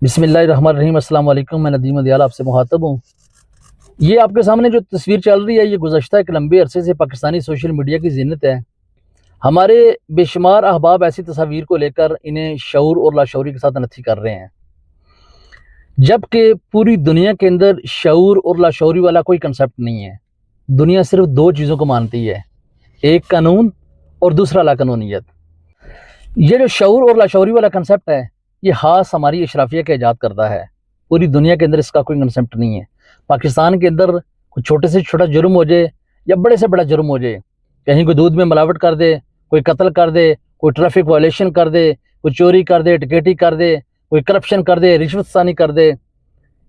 बिस्मिल्लाहिर्रहमानिर्रहीम। अस्सलाम वालेकुम। मैं नदीम दयाल आपसे मुखातब हूँ। ये आपके सामने जो तस्वीर चल रही है, ये गुज़श्ता एक लंबे अरसे से पाकिस्तानी सोशल मीडिया की ज़ीनत है। हमारे बेशुमार अहबाब ऐसी तस्वीर को लेकर इन्हें शऊर और लाशऊरी के साथ नथी कर रहे हैं, जबकि पूरी दुनिया के अंदर शऊर और लाशऊरी वाला कोई कंसेप्ट नहीं है। दुनिया सिर्फ दो चीज़ों को मानती है, एक कानून और दूसरा लाकानूनियत। ये जो शऊर और लाशऊरी वाला कंसेप्ट है, ये खास हमारी अशराफिया के ईजाद करता है। पूरी दुनिया के अंदर इसका कोई कंसेप्ट नहीं है। पाकिस्तान के अंदर कोई छोटे से छोटा जुर्म हो जाए या बड़े से बड़ा जुर्म हो जाए, कहीं कोई दूध में मिलावट कर दे, कोई कत्ल कर दे, कोई ट्रैफिक वायलेशन कर दे, कोई चोरी कर दे, डकैती कर दे, कोई करप्शन कर दे, रिश्वतसानी कर दे,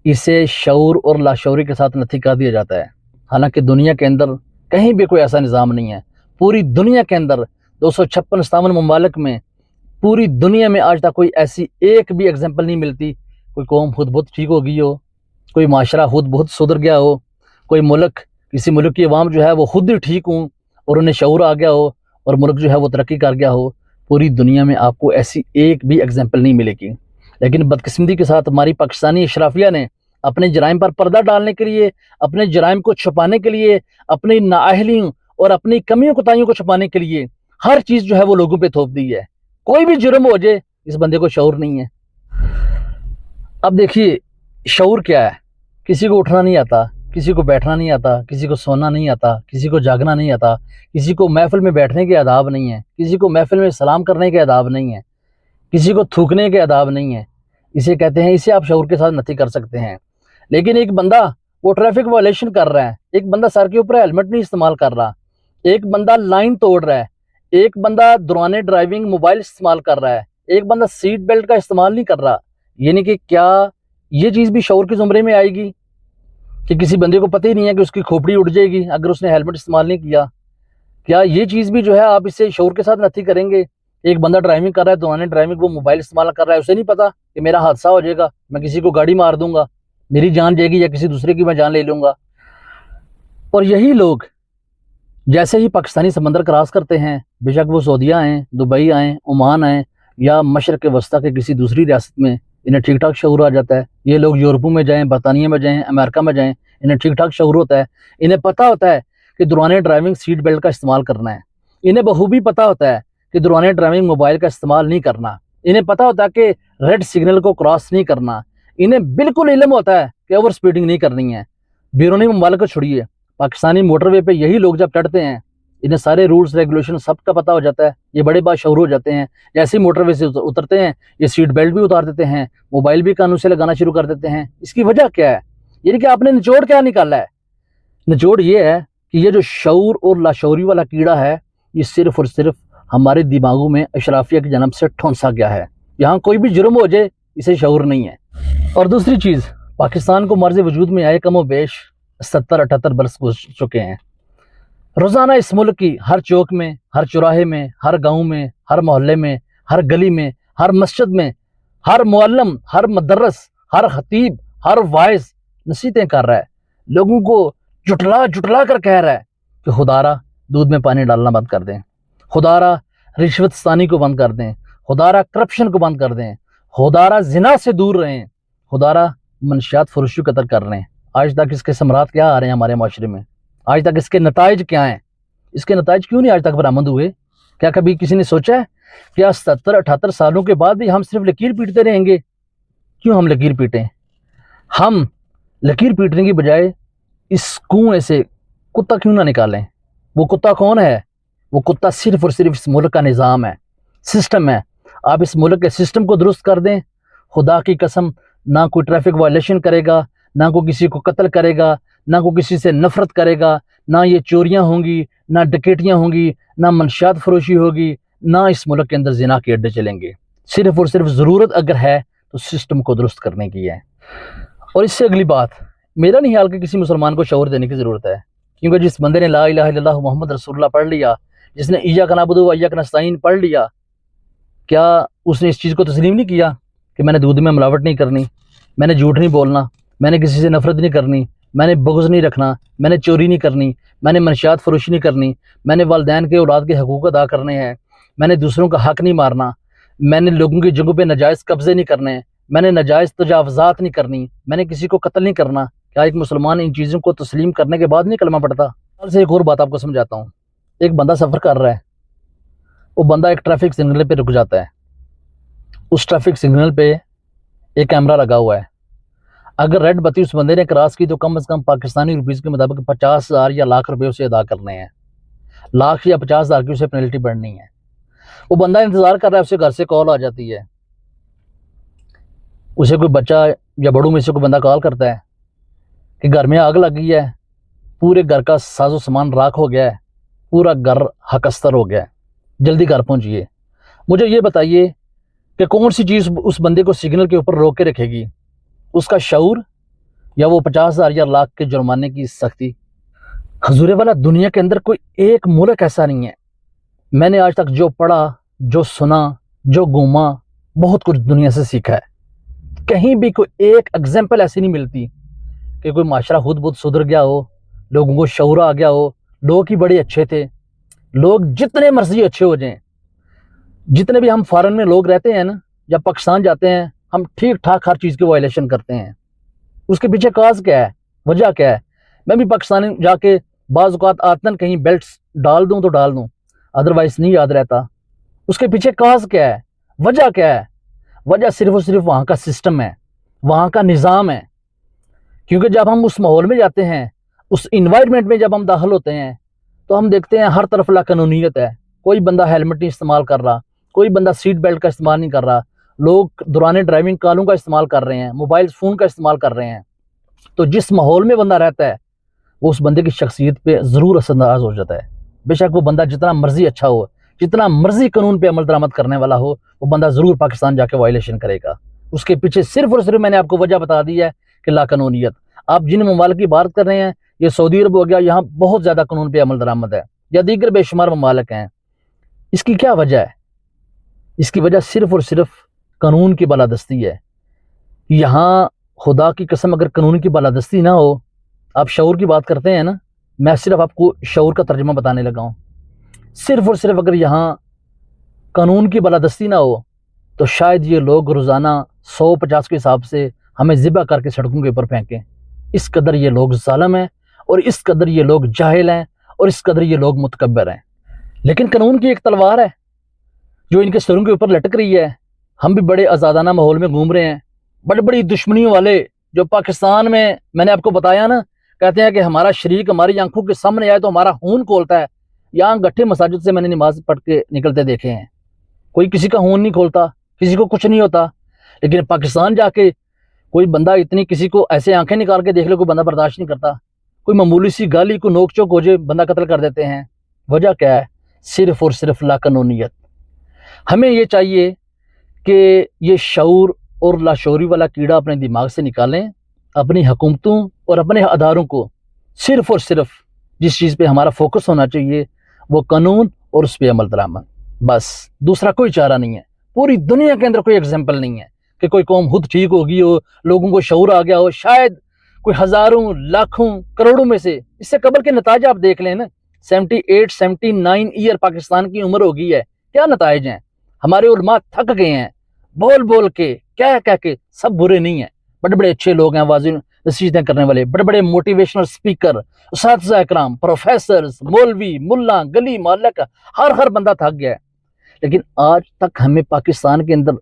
इसे शऊर और लाशऊरी के साथ नथी कर दिया जाता है। हालांकि दुनिया के अंदर कहीं भी कोई ऐसा निज़ाम नहीं है। पूरी दुनिया के अंदर 256 ममालिक में, पूरी दुनिया में आज तक कोई ऐसी एक भी एग्जाम्पल नहीं मिलती कोई कौम खुद बहुत ठीक हो गई हो, कोई माशरा खुद बहुत सुधर गया हो, कोई मुल्क, किसी मुल्क की अवाम जो है वो खुद ही ठीक हो और उन्हें शऊर आ गया हो और मुल्क जो है वो तरक्की कर गया हो। पूरी दुनिया में आपको ऐसी एक भी एग्जाम्पल नहीं मिलेगी। लेकिन बदकिस्मती के साथ हमारी पाकिस्तानी अशराफिया ने अपने जराइम पर पर्दा डालने के लिए, अपने जराइम को छुपाने के लिए, अपनी नाअहलियों और अपनी कमियों कोताहियों को छुपाने के लिए हर चीज़ जो है वो लोगों पर थोप दी है। कोई भी जुर्म हो जाए, इस बंदे को शऊर नहीं है। अब देखिए, शऊर क्या है? किसी को उठना नहीं आता, किसी को बैठना नहीं आता, किसी को सोना नहीं आता, किसी को जागना नहीं आता, किसी को महफिल में बैठने के आदाब नहीं है, किसी को महफिल में सलाम करने के आदाब नहीं है, किसी को थूकने के आदाब नहीं है। इसे कहते हैं, इसे आप शऊर के साथ नथी कर सकते हैं। लेकिन एक बंदा वो ट्रैफिक वायलेशन कर रहा है, एक बंदा सर के ऊपर हेलमेट नहीं इस्तेमाल कर रहा, एक बंदा लाइन तोड़ रहा है, एक बंदा दौरान ड्राइविंग मोबाइल इस्तेमाल कर रहा है, एक बंदा सीट बेल्ट का इस्तेमाल नहीं कर रहा, यानी कि क्या ये चीज़ भी शऊर के ज़ुमरे में आएगी कि किसी बंदे को पता ही नहीं है कि उसकी खोपड़ी उड़ जाएगी अगर उसने हेलमेट इस्तेमाल नहीं किया? क्या ये चीज़ भी जो है आप इससे शऊर के साथ नथी करेंगे? एक बंदा ड्राइविंग कर रहा है, दौरान ड्राइविंग वो मोबाइल इस्तेमाल कर रहा है, उसे नहीं पता कि मेरा हादसा हो जाएगा, मैं किसी को गाड़ी मार दूंगा, मेरी जान जाएगी या किसी दूसरे की मैं जान ले लूँगा। और यही लोग जैसे ही पाकिस्तानी समंदर क्रॉस करते हैं, बेशक वो सऊदीया आएँ, दुबई आएँ, ओमान आएँ या मशरक़ वस्ता के किसी दूसरी रियासत में, इन्हें ठीक ठाक शऊर आ जाता है। ये लोग यूरोपों में जाएँ, बरतानिया में जाएँ, अमेरिका में जाएँ, इन्हें ठीक ठाक शऊर होता है। इन्हें पता होता है कि दौरान ड्राइविंग सीट बेल्ट का इस्तेमाल करना है। इन्हें बखूबी पता होता है कि दौरान ड्राइविंग मोबाइल का इस्तेमाल नहीं करना। इन्हें पता होता है कि रेड सिग्नल को क्रॉस नहीं करना। इन्हें बिल्कुल इल्म होता है कि ओवर स्पीडिंग नहीं करनी है। बैरूनी ममालिक को छोड़िए, पाकिस्तानी मोटरवे पे यही लोग जब चढ़ते हैं, इन्हें सारे रूल्स रेगुलेशन सबका पता हो जाता है। ये बड़े बाशऊर हो जाते हैं। जैसे ही मोटरवे से उतरते हैं, ये सीट बेल्ट भी उतार देते हैं, मोबाइल भी कानून से लगाना शुरू कर देते हैं। इसकी वजह क्या है? यानी कि आपने निचोड़ क्या निकाला है? निचोड़ ये है कि ये जो शऊर और लाशऊरी वाला कीड़ा है, ये सिर्फ और सिर्फ हमारे दिमागों में अशराफिया की जन्म से ठोंसा गया है। यहाँ कोई भी जुर्म हो जाए, इसे शऊर नहीं है। और दूसरी चीज़, पाकिस्तान को मर्ज़ वजूद में आए कम व बेश 70-78 बरस गुज़र चुके हैं। रोज़ाना इस मुल्क की हर चौक में, हर चौराहे में, हर गांव में, हर मोहल्ले में, हर गली में, हर मस्जिद में, हर मुअल्लम, हर मदरस, हर खतीब, हर वाइज नसीहतें कर रहा है। लोगों को जुटला जुटला कर कह रहा है कि खुदारा दूध में पानी डालना बंद कर दें, खुदारा रिश्वतसानी को बंद कर दें, खुदारा करप्शन को बंद कर दें, खुदारा जिना से दूर रहें, खुदारा मनशियात फरोशी कतर कर रहे हैं। आज तक इसके समरात क्या आ रहे हैं हमारे माशरे में? आज तक इसके नताइज क्या हैं? इसके नताइज क्यों नहीं आज तक बरामद हुए? क्या कभी किसी ने सोचा है? क्या 70-78 सालों के बाद भी हम सिर्फ लकीर पीटते रहेंगे? क्यों हम लकीर पीटें? हम लकीर पीटने की बजाय इस कुएं से कुत्ता क्यों ना निकालें? वो कुत्ता कौन है? वो कुत्ता सिर्फ और सिर्फ इस मुल्क का निज़ाम है, सिस्टम है। आप इस मुल्क के सिस्टम को दुरुस्त कर दें, खुदा की कसम, ना कोई ट्रैफिक वायलेशन करेगा, ना कोई किसी को कत्ल करेगा, ना कोई किसी से नफरत करेगा, ना ये चोरियां होंगी, ना डकैतियां होंगी, ना मनशियात फरोशी होगी, ना इस मुल्क के अंदर जिना के अड्डे चलेंगे। सिर्फ और सिर्फ ज़रूरत अगर है तो सिस्टम को दुरुस्त करने की है। और इससे अगली बात, मेरा नहीं ख्याल कि किसी मुसलमान को शऊर देने की ज़रूरत है, क्योंकि जिस बंदे ने ला इलाहा इल्लल्लाह मुहम्मद रसूलुल्लाह पढ़ लिया, जिसने इय्याक नअबुदु व इय्याक नस्तईन पढ़ लिया, क्या उसने इस चीज़ को तस्लीम नहीं किया कि मैंने दूध में मिलावट नहीं करनी, मैंने झूठ नहीं बोलना, मैंने किसी से नफरत नहीं करनी, मैंने बुग़्ज़ नहीं रखना, मैंने चोरी नहीं करनी, मैंने मनशियात फरोशी नहीं करनी, मैंने वालिदैन के औलाद के हकूक़ अदा करने हैं, मैंने दूसरों का हक नहीं मारना, मैंने लोगों की जगहों पे नाजायज़ कब्ज़े नहीं करने, मैंने नाजायज़ तजावज़ात नहीं करनी, मैंने किसी को कत्ल नहीं करना। क्या एक मुसलमान इन चीज़ों को तस्लीम करने के बाद नहीं कलमा पढ़ता? से एक और बात आपको समझाता हूँ। एक बंदा सफ़र कर रहा है, वो बंदा एक ट्रैफिक सिग्नल पे रुक जाता है। उस ट्रैफिक सिग्नल पे एक कैमरा लगा हुआ है। अगर रेड बत्ती उस बंदे ने क्रॉस की तो कम से कम पाकिस्तानी रुपीज़ के मुताबिक 50,000 या लाख रुपए उसे अदा करने हैं। लाख या 50,000 की उसे पेनल्टी बढ़नी है। वो बंदा इंतज़ार कर रहा है, उसे घर से कॉल आ जाती है, उसे कोई बच्चा या बड़ों में से कोई बंदा कॉल करता है कि घर में आग लग गई है, पूरे घर का साजो सामान राख हो गया है, पूरा घर हकस्तर हो गया है, जल्दी घर पहुंचिए। मुझे ये बताइए कि कौन सी चीज़ उस बंदे को सिग्नल के ऊपर रोक के रखेगी? उसका शऊर या वो 50,000 या लाख के जुर्माने की सख्ती? हजूर वाला, दुनिया के अंदर कोई एक मुल्क ऐसा नहीं है, मैंने आज तक जो पढ़ा, जो सुना, जो घूमा, बहुत कुछ दुनिया से सीखा है, कहीं भी कोई एक एग्जाम्पल ऐसी नहीं मिलती कि कोई माशरा खुद बहुत सुधर गया हो, लोगों को शऊर आ गया हो, लोग ही बड़े अच्छे थे। लोग जितने मर्जी अच्छे हो जाएं, जितने भी हम फॉरेन में लोग रहते हैं ना, जब पाकिस्तान जाते हैं हम ठीक ठाक हर चीज़ की वायलेशन करते हैं। उसके पीछे काज क्या है, वजह क्या है? मैं भी पाकिस्तान जाके बाज़ औक़ात आतन कहीं बेल्ट्स डाल दूं तो डाल दूं, अदरवाइज नहीं याद रहता। उसके पीछे काज क्या है, वजह क्या है? वजह सिर्फ और सिर्फ वहाँ का सिस्टम है, वहाँ का निज़ाम है। क्योंकि जब हम उस माहौल में जाते हैं, उस इन्वायरमेंट में जब हम दाखिल होते हैं, तो हम देखते हैं हर तरफ लाकानूनियत है। कोई बंदा हेलमेट नहीं इस्तेमाल कर रहा, कोई बंदा सीट बेल्ट का इस्तेमाल नहीं कर रहा, लोग दौरान ड्राइविंग कॉलों का इस्तेमाल कर रहे हैं, मोबाइल फ़ोन का इस्तेमाल कर रहे हैं। तो जिस माहौल में बंदा रहता है वो उस बंदे की शख्सियत पे ज़रूर असरअंदाज हो जाता है। बेशक वो बंदा जितना मर्जी अच्छा हो, जितना मर्जी कानून पे अमल दरामद करने वाला हो, वो बंदा ज़रूर पाकिस्तान जाके वायलेशन करेगा। उसके पीछे सिर्फ और सिर्फ मैंने आपको वजह बता दी है कि लाकानूनियत। आप जिन ममालिक की बात कर रहे हैं, ये सऊदी अरब हो गया, यहाँ बहुत ज़्यादा कानून पे अमल दरामद है, या दीगर बेशुमार ममालिक हैं। इसकी क्या वजह है? इसकी वजह सिर्फ और सिर्फ कानून की बालादस्ती है। यहाँ खुदा की कसम अगर कानून की बालादस्ती ना हो, आप शऊर की बात करते हैं ना, मैं सिर्फ आपको शऊर का तर्जुमा बताने लगा हूँ। सिर्फ और सिर्फ अगर यहाँ कानून की बालादस्ती ना हो तो शायद ये लोग रोज़ाना 150 के हिसाब से हमें ज़िबा करके सड़कों के ऊपर फेंकें। इस कदर ये लोग जालिम हैं, और इस कदर ये लोग जाहिल हैं, और इस कदर ये लोग मुतकब्बर हैं। लेकिन कानून की एक तलवार है जो इनके सरों के ऊपर लटक रही है। हम भी बड़े आज़ादाना माहौल में घूम रहे हैं। बड़ी बड़ी दुश्मनियों वाले जो पाकिस्तान में, मैंने आपको बताया ना, कहते हैं कि हमारा शरीक हमारी आंखों के सामने आए तो हमारा खून खोलता है। यहाँ गट्ठे मसाजिद से मैंने नमाज पढ़ के निकलते देखे हैं, कोई किसी का खून नहीं खोलता, किसी को कुछ नहीं होता। लेकिन पाकिस्तान जाके कोई बंदा इतनी किसी को ऐसे आंखें निकाल के देख ले, कोई बंदा बर्दाश्त नहीं करता। कोई मामूली सी गाली को नोक चोक हो जाए, बंदा कत्ल कर देते हैं। वजह क्या है? सिर्फ और सिर्फ लाकानूनियत। हमें ये चाहिए कि ये शऊर और लाशौरी वाला कीड़ा अपने दिमाग से निकालें। अपनी हुकूमतों और अपने अदारों को सिर्फ और सिर्फ जिस चीज़ पे हमारा फोकस होना चाहिए वो कानून और उस पर अमल दरामद, बस। दूसरा कोई चारा नहीं है। पूरी दुनिया के अंदर कोई एग्जाम्पल नहीं है कि कोई कौम खुद ठीक हो गई हो, लोगों को शऊर आ गया हो। शायद कोई हज़ारों, लाखों, करोड़ों में से। इससे कबल के नताज आप देख लें ना, 78, 79 ईयर पाकिस्तान की उम्र हो गई है, क्या नताइज हैं? हमारे उलमा थक गए हैं बोल बोल के, क्या कह के। सब बुरे नहीं हैं, बड़े बड़े अच्छे लोग हैं, वाज़िन नसीहतें करने वाले, बड़े बड़े मोटिवेशनल स्पीकर, उस्ताद इकराम, प्रोफेसर, मौलवी, मुल्ला, गली मोहल्ले का हर बंदा थक गया है। लेकिन आज तक हमें पाकिस्तान के अंदर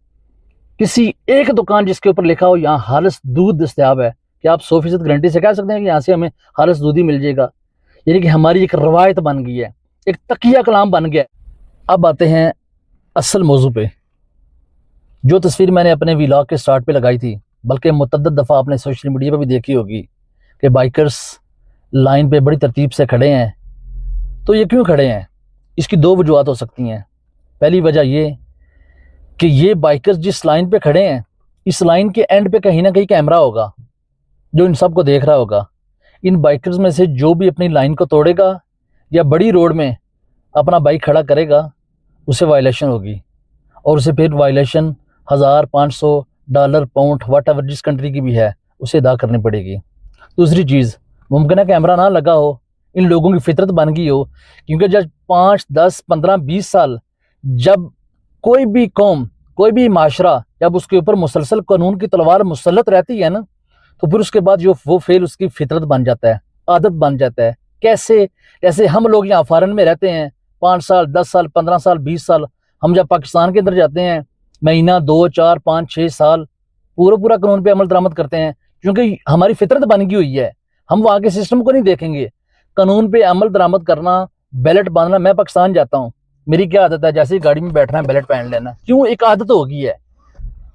किसी एक दुकान जिसके ऊपर लिखा हो यहाँ खालिस दूध दस्तयाब है, क्या आप 100% गारंटी से कह सकते हैं कि यहाँ से हमें खालिस दूध ही मिल जाएगा? यानी कि हमारी एक रवायत बन गई है, एक तकिया कलाम बन गया। अब आते हैं असल मौजू पे। जो तस्वीर मैंने अपने व्लॉग के स्टार्ट पे लगाई थी, बल्कि मुतअद्दिद दफ़ा आपने सोशल मीडिया पे भी देखी होगी कि बाइकर्स लाइन पे बड़ी तरतीब से खड़े हैं। तो ये क्यों खड़े हैं? इसकी दो वजूहत हो सकती हैं। पहली वजह ये कि ये बाइकर्स जिस लाइन पे खड़े हैं, इस लाइन के एंड पे कहीं ना कहीं कैमरा होगा जो इन सब को देख रहा होगा। इन बाइकर्स में से जो भी अपनी लाइन को तोड़ेगा या बड़ी रोड में अपना बाइक खड़ा करेगा, उसे वायलेशन होगी, और उसे फिर वायलेशन $1,000, $500, पाउंड, वट एवर जिस कंट्री की भी है, उसे अदा करनी पड़ेगी। दूसरी चीज़, मुमकिन है कैमरा ना लगा हो, इन लोगों की फितरत बन गई हो। क्योंकि जब 5, 10, 15, 20 साल जब कोई भी कौम, कोई भी माशरा जब उसके ऊपर मुसलसल कानून की तलवार मुसल्लत रहती है ना, तो फिर उसके बाद जो वो फेल उसकी फितरत बन जाता है, आदत बन जाता है। कैसे? जैसे हम लोग यहाँ फॉरेन में रहते हैं 5 साल 10 साल 15 साल 20 साल, हम जब पाकिस्तान के अंदर जाते हैं महीना 2 4 5 6 साल पूरा पूरा कानून पे अमल दरामद करते हैं, क्योंकि हमारी फितरत बन गई हुई है। हम वहाँ के सिस्टम को नहीं देखेंगे, कानून पे अमल दरामद करना, बैलेट बांधना। मैं पाकिस्तान जाता हूँ, मेरी क्या आदत है, जैसे ही गाड़ी में बैठना है बैलेट पहन लेना। क्यों? एक आदत हो गई है।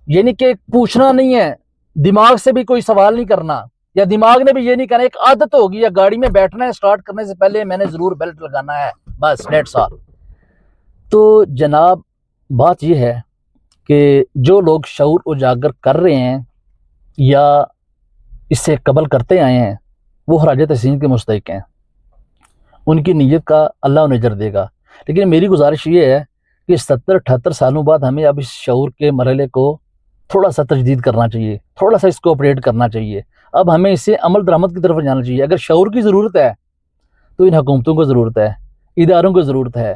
ये नहीं कि पूछना नहीं है, दिमाग से भी कोई सवाल नहीं करना, या दिमाग ने भी ये नहीं कहना, एक आदत होगी या गाड़ी में बैठना है, स्टार्ट करने से पहले मैंने जरूर बेल्ट लगाना है, बस डेट्स ऑल। तो जनाब बात यह है कि जो लोग शऊर उजागर कर रहे हैं या इससे कबल करते आए हैं वो हराज तहसीन के मुस्तहिक हैं, उनकी नीयत का अल्लाह उन्हें अजर देगा। लेकिन मेरी गुजारिश ये है कि 70-78 सालों बाद हमें अब इस शऊर के मरहले को थोड़ा सा तजदीद करना चाहिए, थोड़ा सा इसको ऑपरेट करना चाहिए। अब हमें इससे अमल दरामद की तरफ जाना चाहिए। अगर शऊर की ज़रूरत है तो इन हुकूमतों को ज़रूरत है, इदारों को ज़रूरत है।